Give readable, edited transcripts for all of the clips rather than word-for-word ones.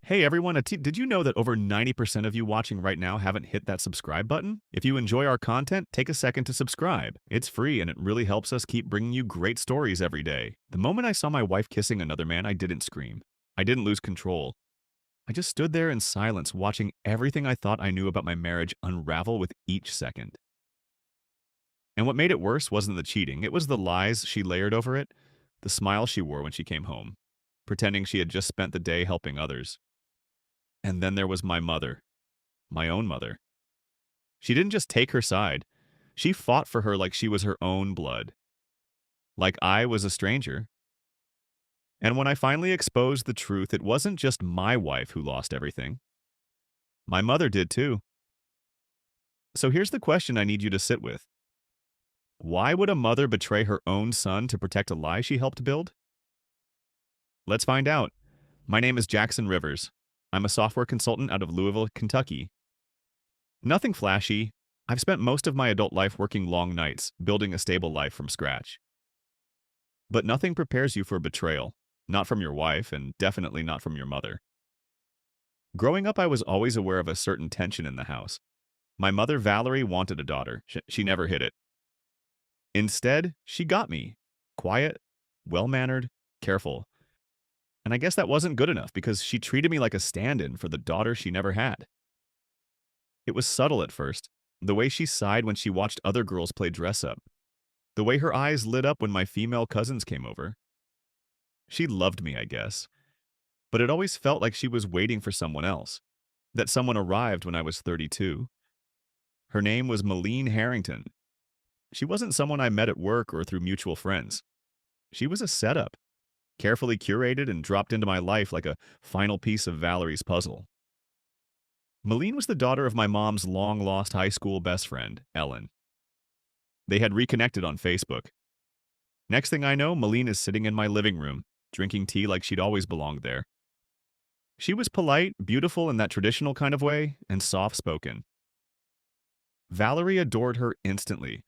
Hey everyone, did you know that over 90% of you watching right now haven't hit that subscribe button? If you enjoy our content, take a second to subscribe. It's free and it really helps us keep bringing you great stories every day. The moment I saw my wife kissing another man, I didn't scream. I didn't lose control. I just stood there in silence, watching everything I thought I knew about my marriage unravel with each second. And what made it worse wasn't the cheating, it was the lies she layered over it, the smile she wore when she came home, pretending she had just spent the day helping others. And then there was my mother, my own mother. She didn't just take her side. She fought for her like she was her own blood, like I was a stranger. And when I finally exposed the truth, it wasn't just my wife who lost everything. My mother did too. So here's the question I need you to sit with. Why would a mother betray her own son to protect a lie she helped build? Let's find out. My name is Jackson Rivers. I'm a software consultant out of Louisville, Kentucky. Nothing flashy. I've spent most of my adult life working long nights, building a stable life from scratch. But nothing prepares you for betrayal, not from your wife, and definitely not from your mother. Growing up, I was always aware of a certain tension in the house. My mother, Valerie, wanted a daughter. She never hid it. Instead, she got me. Quiet, well-mannered, careful. And I guess that wasn't good enough because she treated me like a stand-in for the daughter she never had. It was subtle at first, the way she sighed when she watched other girls play dress-up, the way her eyes lit up when my female cousins came over. She loved me, I guess, but it always felt like she was waiting for someone else, that someone arrived when I was 32. Her name was Malene Harrington. She wasn't someone I met at work or through mutual friends. She was a setup, carefully curated and dropped into my life like a final piece of Valerie's puzzle. Malene was the daughter of my mom's long-lost high school best friend, Ellen. They had reconnected on Facebook. Next thing I know, Malene is sitting in my living room, drinking tea like she'd always belonged there. She was polite, beautiful in that traditional kind of way, and soft-spoken. Valerie adored her instantly.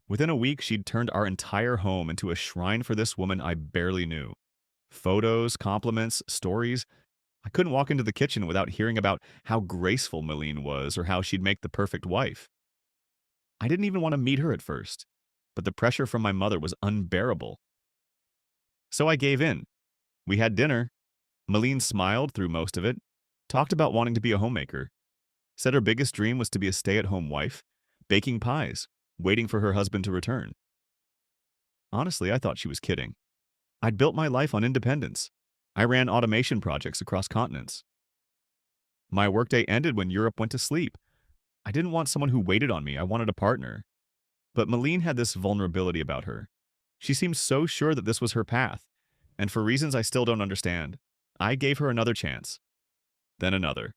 Within a week, she'd turned our entire home into a shrine for this woman I barely knew. Photos, compliments, stories. I couldn't walk into the kitchen without hearing about how graceful Malene was or how she'd make the perfect wife. I didn't even want to meet her at first, but the pressure from my mother was unbearable. So I gave in. We had dinner. Malene smiled through most of it, talked about wanting to be a homemaker, said her biggest dream was to be a stay-at-home wife, baking pies, waiting for her husband to return. Honestly, I thought she was kidding. I'd built my life on independence. I ran automation projects across continents. My workday ended when Europe went to sleep. I didn't want someone who waited on me. I wanted a partner. But Malene had this vulnerability about her. She seemed so sure that this was her path, and for reasons I still don't understand, I gave her another chance. Then another.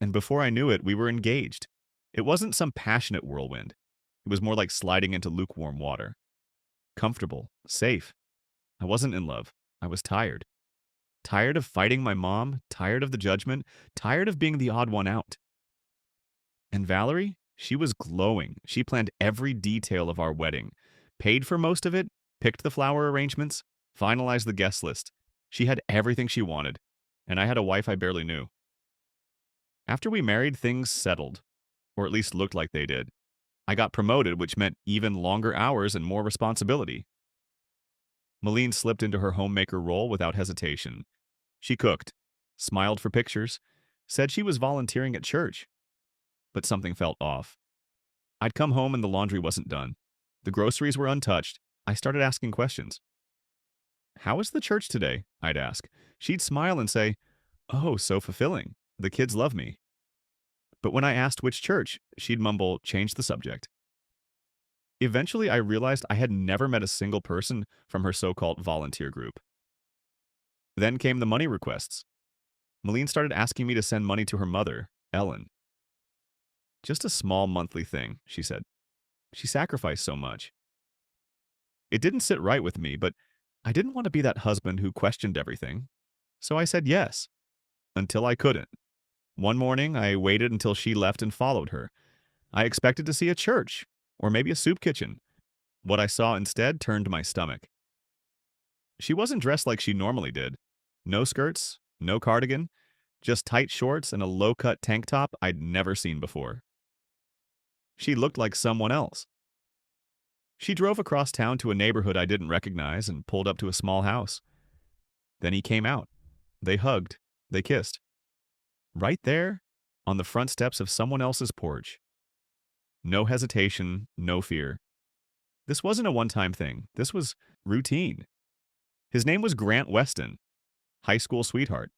And before I knew it, we were engaged. It wasn't some passionate whirlwind. It was more like sliding into lukewarm water. Comfortable, safe. I wasn't in love. I was tired. Tired of fighting my mom, tired of the judgment, tired of being the odd one out. And Valerie? She was glowing. She planned every detail of our wedding, paid for most of it, picked the flower arrangements, finalized the guest list. She had everything she wanted, and I had a wife I barely knew. After we married, things settled, or at least looked like they did. I got promoted, which meant even longer hours and more responsibility. Malene slipped into her homemaker role without hesitation. She cooked, smiled for pictures, said she was volunteering at church. But something felt off. I'd come home and the laundry wasn't done. The groceries were untouched. I started asking questions. "How is the church today?" I'd ask. She'd smile and say, "Oh, so fulfilling. The kids love me." But when I asked which church, she'd mumble, "Change the subject." Eventually, I realized I had never met a single person from her so-called volunteer group. Then came the money requests. Malene started asking me to send money to her mother, Ellen. "Just a small monthly thing," she said. She sacrificed so much. It didn't sit right with me, but I didn't want to be that husband who questioned everything. So I said yes, until I couldn't. One morning, I waited until she left and followed her. I expected to see a church, or maybe a soup kitchen. What I saw instead turned my stomach. She wasn't dressed like she normally did. No skirts, no cardigan. just tight shorts and a low-cut tank top I'd never seen before. She looked like someone else. She drove across town to a neighborhood I didn't recognize and pulled up to a small house. Then he came out. They hugged. They kissed. Right there, on the front steps of someone else's porch. No hesitation, no fear. This wasn't a one-time thing. This was routine. His name was Grant Weston, high school sweetheart.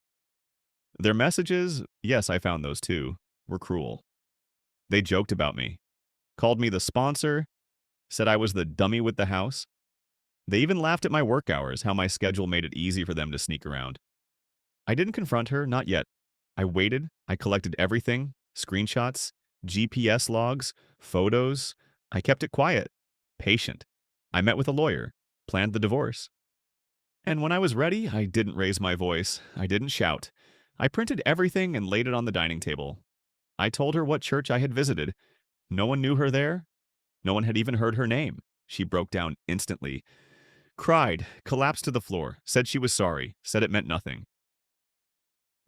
Their messages, yes, I found those too, were cruel. They joked about me, called me the sponsor, said I was the dummy with the house. They even laughed at my work hours, how my schedule made it easy for them to sneak around. I didn't confront her, not yet. I waited, I collected everything, screenshots, GPS logs, photos. I kept it quiet, patient. I met with a lawyer, planned the divorce. And when I was ready, I didn't raise my voice. I didn't shout. I printed everything and laid it on the dining table. I told her what church I had visited. No one knew her there. No one had even heard her name. She broke down instantly. Cried, collapsed to the floor, said she was sorry, said it meant nothing.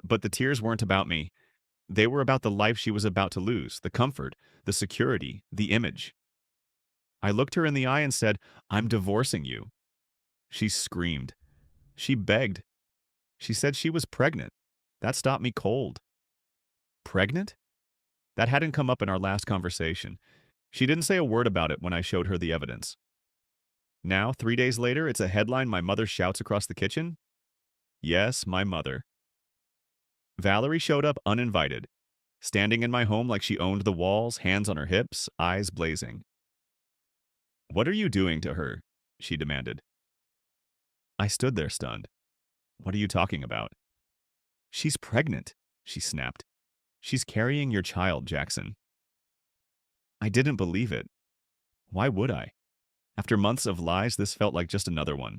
But the tears weren't about me. They were about the life she was about to lose, the comfort, the security, the image. I looked her in the eye and said, "I'm divorcing you." She screamed. She begged. She said she was pregnant. That stopped me cold. Pregnant? That hadn't come up in our last conversation. She didn't say a word about it when I showed her the evidence. Now, 3 days later, it's a headline my mother shouts across the kitchen. Yes, my mother. Valerie showed up uninvited, standing in my home like she owned the walls, hands on her hips, eyes blazing. "What are you doing to her?" she demanded. I stood there stunned. "What are you talking about?" "She's pregnant," she snapped. "She's carrying your child, Jackson." I didn't believe it. Why would I? After months of lies, this felt like just another one.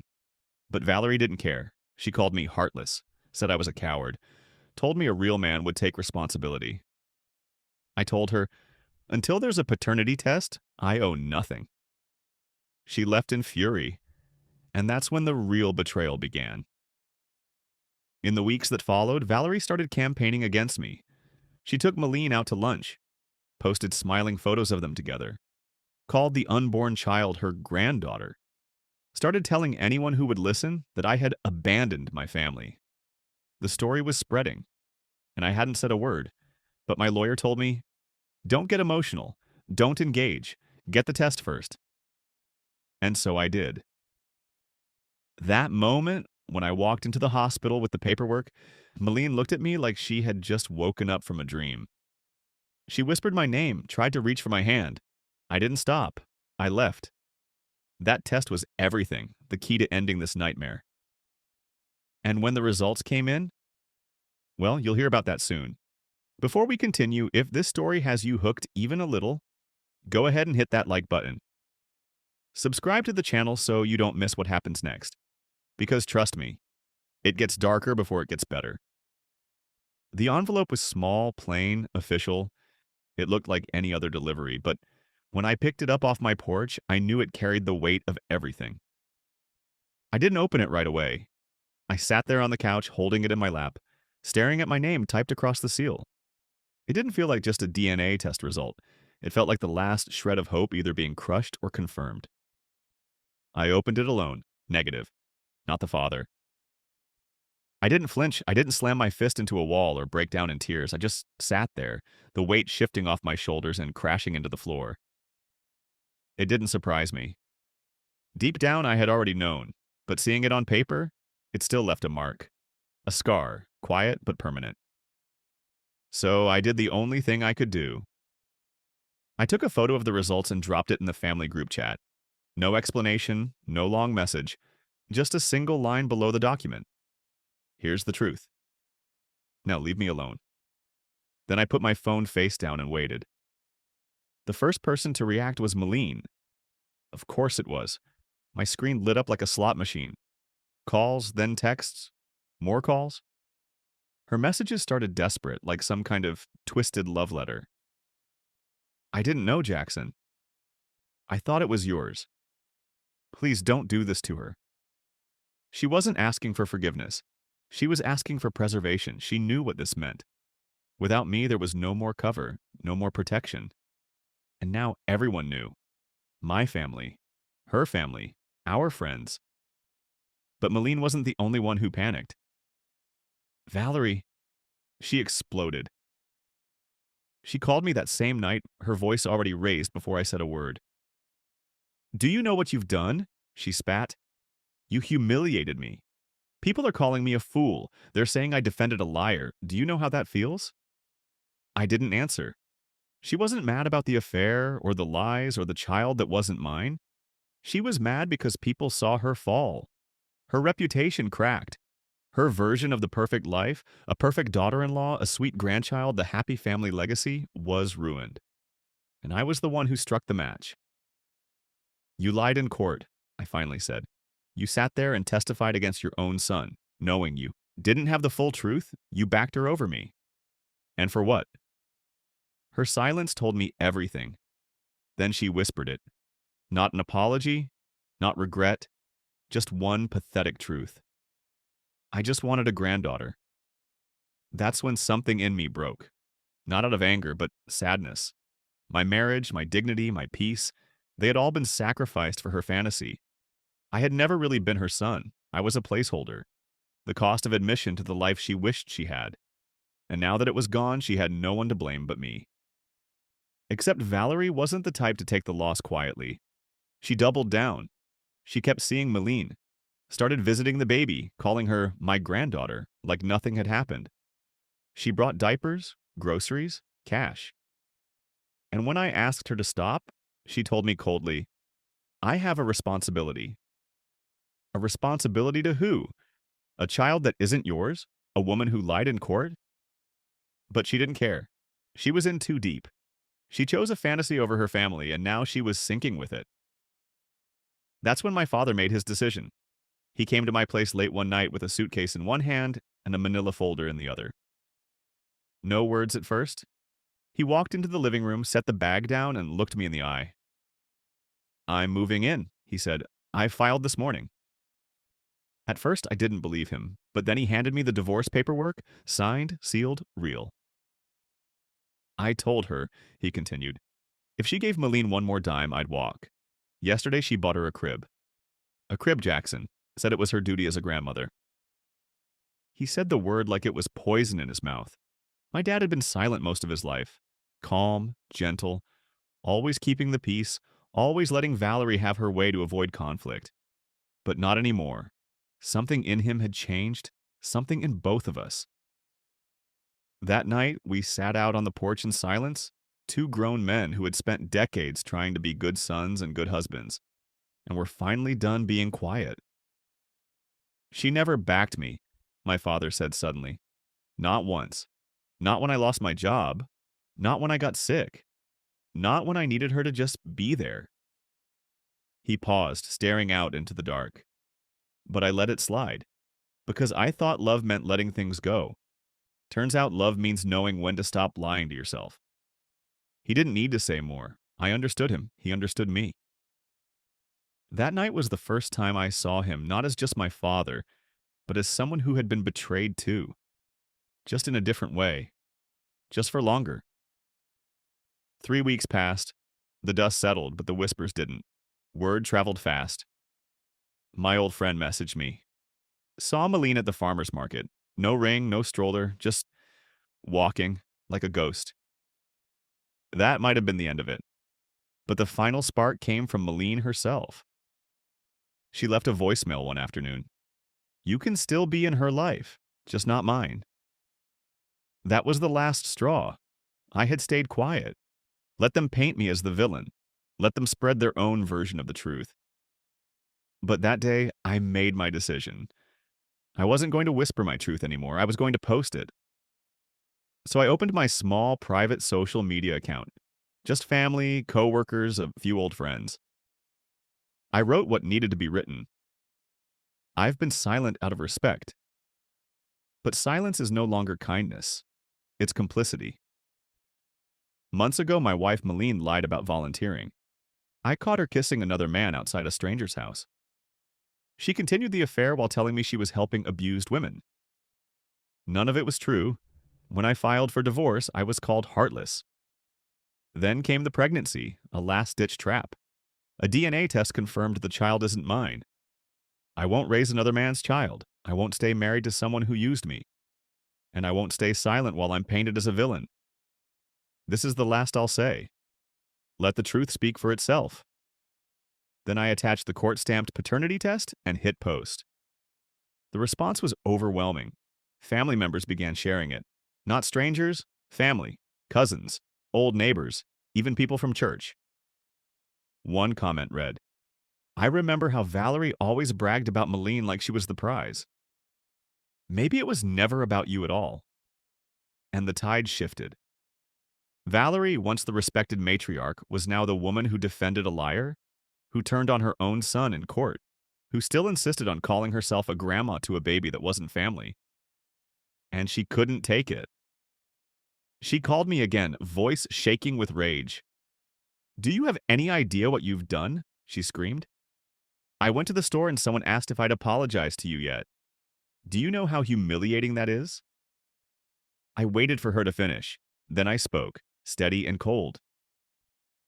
But Valerie didn't care. She called me heartless, said I was a coward, told me a real man would take responsibility. I told her, until there's a paternity test, I owe nothing. She left in fury, and that's when the real betrayal began. In the weeks that followed, Valerie started campaigning against me. She took Malene out to lunch, posted smiling photos of them together, called the unborn child her granddaughter, started telling anyone who would listen that I had abandoned my family. The story was spreading, and I hadn't said a word, but my lawyer told me, "Don't get emotional, don't engage, get the test first." And so I did. That moment, when I walked into the hospital with the paperwork, Malene looked at me like she had just woken up from a dream. She whispered my name, tried to reach for my hand. I didn't stop. I left. That test was everything, the key to ending this nightmare. And when the results came in, well, you'll hear about that soon. Before we continue, if this story has you hooked even a little, go ahead and hit that like button. Subscribe to the channel so you don't miss what happens next. Because trust me, it gets darker before it gets better. The envelope was small, plain, official. It looked like any other delivery, but when I picked it up off my porch, I knew it carried the weight of everything. I didn't open it right away. I sat there on the couch, holding it in my lap, staring at my name typed across the seal. It didn't feel like just a DNA test result. It felt like the last shred of hope either being crushed or confirmed. I opened it alone. Negative. Not the father. I didn't flinch. I didn't slam my fist into a wall or break down in tears. I just sat there, the weight shifting off my shoulders and crashing into the floor. It didn't surprise me. Deep down, I had already known, but seeing it on paper, it still left a mark. A scar, quiet but permanent. So I did the only thing I could do. I took a photo of the results and dropped it in the family group chat. No explanation, no long message, just a single line below the document. Here's the truth. Now leave me alone. Then I put my phone face down and waited. The first person to react was Malene. Of course it was. My screen lit up like a slot machine. Calls, then texts. More calls. Her messages started desperate, like some kind of twisted love letter. "I didn't know, Jackson. I thought it was yours. Please don't do this to her." She wasn't asking for forgiveness. She was asking for preservation. She knew what this meant. Without me, there was no more cover, no more protection. And now everyone knew. My family, her family, our friends. But Malene wasn't the only one who panicked. Valerie, she exploded. She called me that same night, her voice already raised before I said a word. Do you know what you've done? She spat. You humiliated me. People are calling me a fool. They're saying I defended a liar. Do you know how that feels? I didn't answer. She wasn't mad about the affair or the lies or the child that wasn't mine. She was mad because people saw her fall. Her reputation cracked. Her version of the perfect life, a perfect daughter-in-law, a sweet grandchild, the happy family legacy, was ruined. And I was the one who struck the match. You lied in court, I finally said. You sat there and testified against your own son, knowing you didn't have the full truth. You backed her over me. And for what? Her silence told me everything. Then she whispered it. Not an apology, not regret, just one pathetic truth. I just wanted a granddaughter. That's when something in me broke. Not out of anger, but sadness. My marriage, my dignity, my peace, they had all been sacrificed for her fantasy. I had never really been her son. I was a placeholder. The cost of admission to the life she wished she had. And now that it was gone, she had no one to blame but me. Except Valerie wasn't the type to take the loss quietly. She doubled down. She kept seeing Malene, started visiting the baby, calling her my granddaughter, like nothing had happened. She brought diapers, groceries, cash. And when I asked her to stop, she told me coldly, I have a responsibility. A responsibility to who? A child that isn't yours? A woman who lied in court? But she didn't care. She was in too deep. She chose a fantasy over her family, and now she was sinking with it. That's when my father made his decision. He came to my place late one night with a suitcase in one hand and a manila folder in the other. No words at first. He walked into the living room, set the bag down, and looked me in the eye. I'm moving in, he said. I filed this morning. At first, I didn't believe him, but then he handed me the divorce paperwork, signed, sealed, real. I told her, he continued, if she gave Malene one more dime, I'd walk. Yesterday, she bought her a crib. A crib, Jackson. Said it was her duty as a grandmother. He said the word like it was poison in his mouth. My dad had been silent most of his life. Calm, gentle, always keeping the peace, always letting Valerie have her way to avoid conflict. But not anymore. Something in him had changed, something in both of us. That night, we sat out on the porch in silence, two grown men who had spent decades trying to be good sons and good husbands, and were finally done being quiet. She never backed me, my father said suddenly. Not once. Not when I lost my job. Not when I got sick. Not when I needed her to just be there. He paused, staring out into the dark. But I let it slide, because I thought love meant letting things go. Turns out love means knowing when to stop lying to yourself. He didn't need to say more. I understood him. He understood me. That night was the first time I saw him not as just my father, but as someone who had been betrayed too. Just in a different way. Just for longer. 3 weeks passed. The dust settled, but the whispers didn't. Word traveled fast. My old friend messaged me. Saw Malene at the farmer's market. No ring, no stroller, just walking like a ghost. That might have been the end of it. But the final spark came from Malene herself. She left a voicemail one afternoon. You can still be in her life, just not mine. That was the last straw. I had stayed quiet. Let them paint me as the villain. Let them spread their own version of the truth. But that day, I made my decision. I wasn't going to whisper my truth anymore. I was going to post it. So I opened my small, private social media account. Just family, coworkers, a few old friends. I wrote what needed to be written. I've been silent out of respect. But silence is no longer kindness. It's complicity. Months ago, my wife Malene lied about volunteering. I caught her kissing another man outside a stranger's house. She continued the affair while telling me she was helping abused women. None of it was true. When I filed for divorce, I was called heartless. Then came the pregnancy, a last-ditch trap. A DNA test confirmed the child isn't mine. I won't raise another man's child. I won't stay married to someone who used me. And I won't stay silent while I'm painted as a villain. This is the last I'll say. Let the truth speak for itself. Then I attached the court-stamped paternity test and hit post. The response was overwhelming. Family members began sharing it. Not strangers, family, cousins, old neighbors, even people from church. One comment read, "I remember how Valerie always bragged about Malene like she was the prize. Maybe it was never about you at all." And the tide shifted. Valerie, once the respected matriarch, was now the woman who defended a liar, who turned on her own son in court, who still insisted on calling herself a grandma to a baby that wasn't family. And she couldn't take it. She called me again, voice shaking with rage. "Do you have any idea what you've done?" she screamed. "I went to the store and someone asked if I'd apologized to you yet. Do you know how humiliating that is?" I waited for her to finish. Then I spoke, steady and cold.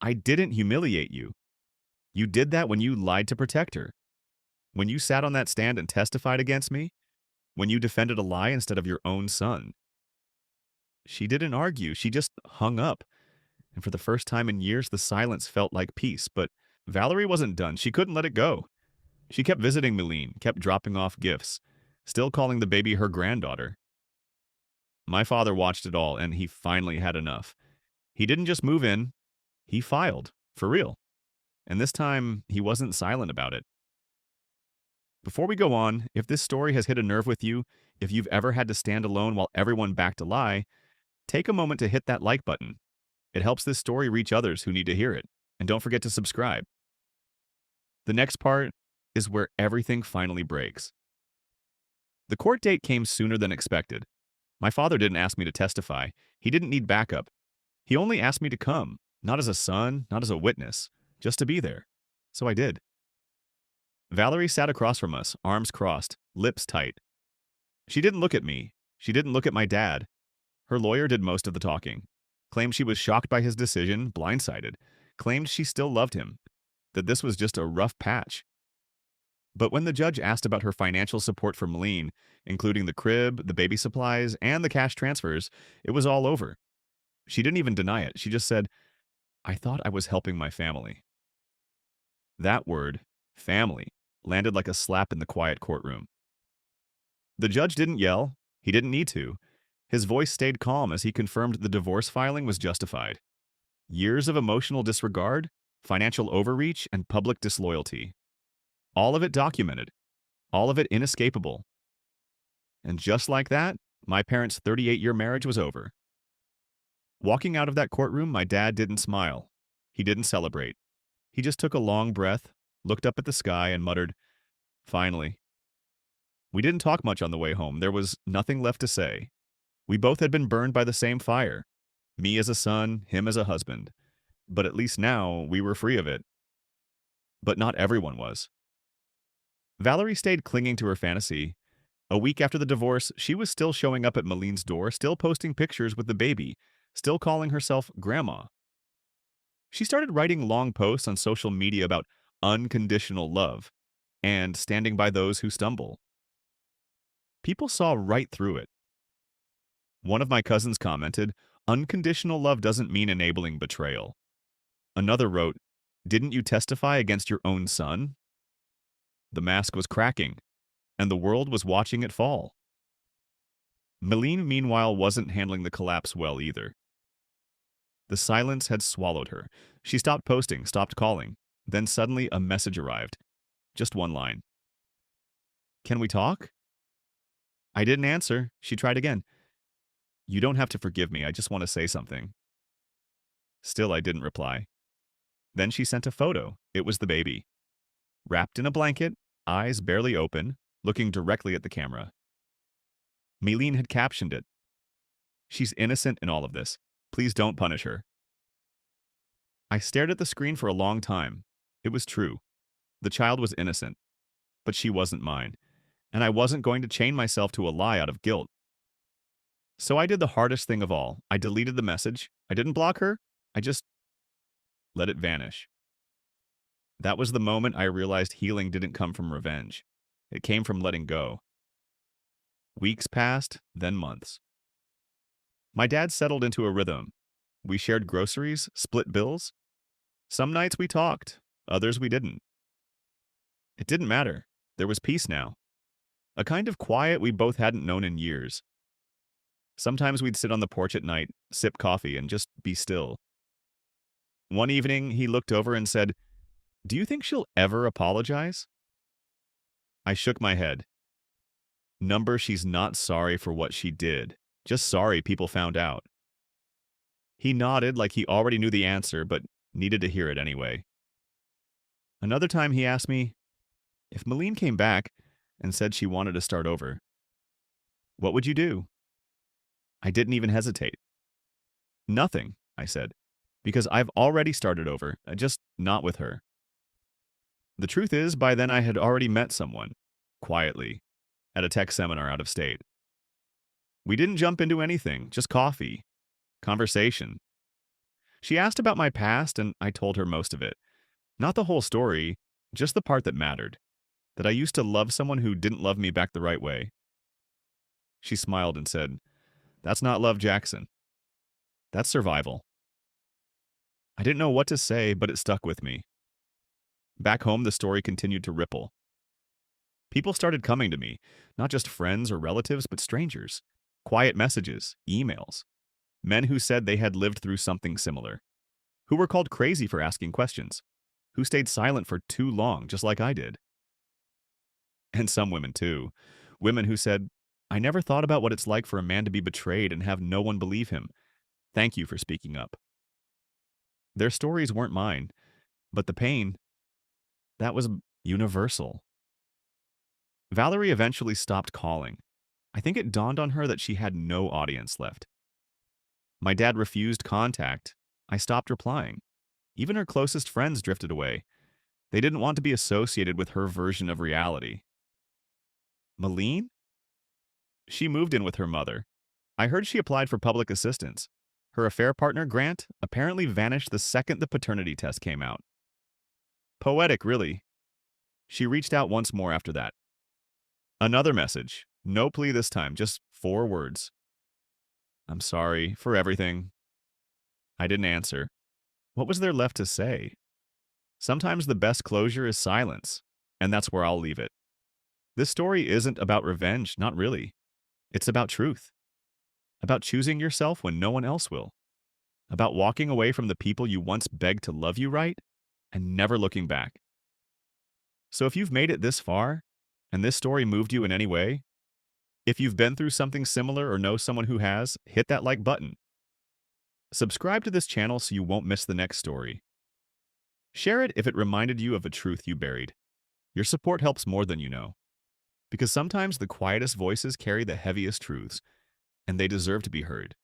"I didn't humiliate you. You did that when you lied to protect her. When you sat on that stand and testified against me. When you defended a lie instead of your own son." She didn't argue, she just hung up. And for the first time in years, the silence felt like peace. But Valerie wasn't done. She couldn't let it go. She kept visiting Malene, kept dropping off gifts, still calling the baby her granddaughter. My father watched it all, and he finally had enough. He didn't just move in, he filed, for real. And this time, he wasn't silent about it. Before we go on, if this story has hit a nerve with you, if you've ever had to stand alone while everyone backed a lie, take a moment to hit that like button. It helps this story reach others who need to hear it. And don't forget to subscribe. The next part is where everything finally breaks. The court date came sooner than expected. My father didn't ask me to testify. He didn't need backup. He only asked me to come, not as a son, not as a witness, just to be there. So I did. Valerie sat across from us, arms crossed, lips tight. She didn't look at me. She didn't look at my dad. Her lawyer did most of the talking. Claimed she was shocked by his decision, blindsided. Claimed she still loved him, that this was just a rough patch. But when the judge asked about her financial support for Malene, including the crib, the baby supplies, and the cash transfers, it was all over. She didn't even deny it. She just said, "I thought I was helping my family." That word, family, landed like a slap in the quiet courtroom. The judge didn't yell. He didn't need to. His voice stayed calm as he confirmed the divorce filing was justified. Years of emotional disregard, financial overreach, and public disloyalty. All of it documented. All of it inescapable. And just like that, my parents' 38-year marriage was over. Walking out of that courtroom, my dad didn't smile. He didn't celebrate. He just took a long breath, looked up at the sky, and muttered, "Finally." We didn't talk much on the way home. There was nothing left to say. We both had been burned by the same fire. Me as a son, him as a husband. But at least now, we were free of it. But not everyone was. Valerie stayed clinging to her fantasy. A week after the divorce, she was still showing up at Malene's door, still posting pictures with the baby, still calling herself Grandma. She started writing long posts on social media about unconditional love and standing by those who stumble. People saw right through it. One of my cousins commented, "Unconditional love doesn't mean enabling betrayal." Another wrote, "Didn't you testify against your own son?" The mask was cracking, and the world was watching it fall. Malene, meanwhile, wasn't handling the collapse well either. The silence had swallowed her. She stopped posting, stopped calling. Then suddenly a message arrived. Just one line. "Can we talk?" I didn't answer. She tried again. "You don't have to forgive me. I just want to say something." Still, I didn't reply. Then she sent a photo. It was the baby. Wrapped in a blanket, eyes barely open, looking directly at the camera. Malene had captioned it, "She's innocent in all of this. Please don't punish her." I stared at the screen for a long time. It was true. The child was innocent. But she wasn't mine. And I wasn't going to chain myself to a lie out of guilt. So I did the hardest thing of all. I deleted the message. I didn't block her. I just let it vanish. That was the moment I realized healing didn't come from revenge. It came from letting go. Weeks passed, then months. My dad settled into a rhythm. We shared groceries, split bills. Some nights we talked, others we didn't. It didn't matter. There was peace now. A kind of quiet we both hadn't known in years. Sometimes we'd sit on the porch at night, sip coffee, and just be still. One evening, he looked over and said, "Do you think she'll ever apologize?" I shook my head. Number, she's not sorry for what she did. Just sorry people found out. He nodded like he already knew the answer, but needed to hear it anyway. Another time he asked me, if Malene came back and said she wanted to start over, what would you do? I didn't even hesitate. Nothing, I said, because I've already started over, just not with her. The truth is, by then I had already met someone, quietly, at a tech seminar out of state. We didn't jump into anything, just coffee, conversation. She asked about my past, and I told her most of it. Not the whole story, just the part that mattered. That I used to love someone who didn't love me back the right way. She smiled and said, "That's not love, Jackson. That's survival." I didn't know what to say, but it stuck with me. Back home, the story continued to ripple. People started coming to me, not just friends or relatives, but strangers. Quiet messages, emails. Men who said they had lived through something similar. Who were called crazy for asking questions. Who stayed silent for too long, just like I did. And some women, too. Women who said, "I never thought about what it's like for a man to be betrayed and have no one believe him. Thank you for speaking up." Their stories weren't mine, but the pain, that was universal. Valerie eventually stopped calling. I think it dawned on her that she had no audience left. My dad refused contact. I stopped replying. Even her closest friends drifted away. They didn't want to be associated with her version of reality. Malene? She moved in with her mother. I heard she applied for public assistance. Her affair partner, Grant, apparently vanished the second the paternity test came out. Poetic, really. She reached out once more after that. Another message. No plea this time, just 4 words. "I'm sorry for everything." I didn't answer. What was there left to say? Sometimes the best closure is silence, and that's where I'll leave it. This story isn't about revenge, not really. It's about truth. About choosing yourself when no one else will. About walking away from the people you once begged to love you right, and never looking back. So if you've made it this far, and this story moved you in any way, if you've been through something similar or know someone who has, hit that like button. Subscribe to this channel so you won't miss the next story. Share it if it reminded you of a truth you buried. Your support helps more than you know. Because sometimes the quietest voices carry the heaviest truths, and they deserve to be heard.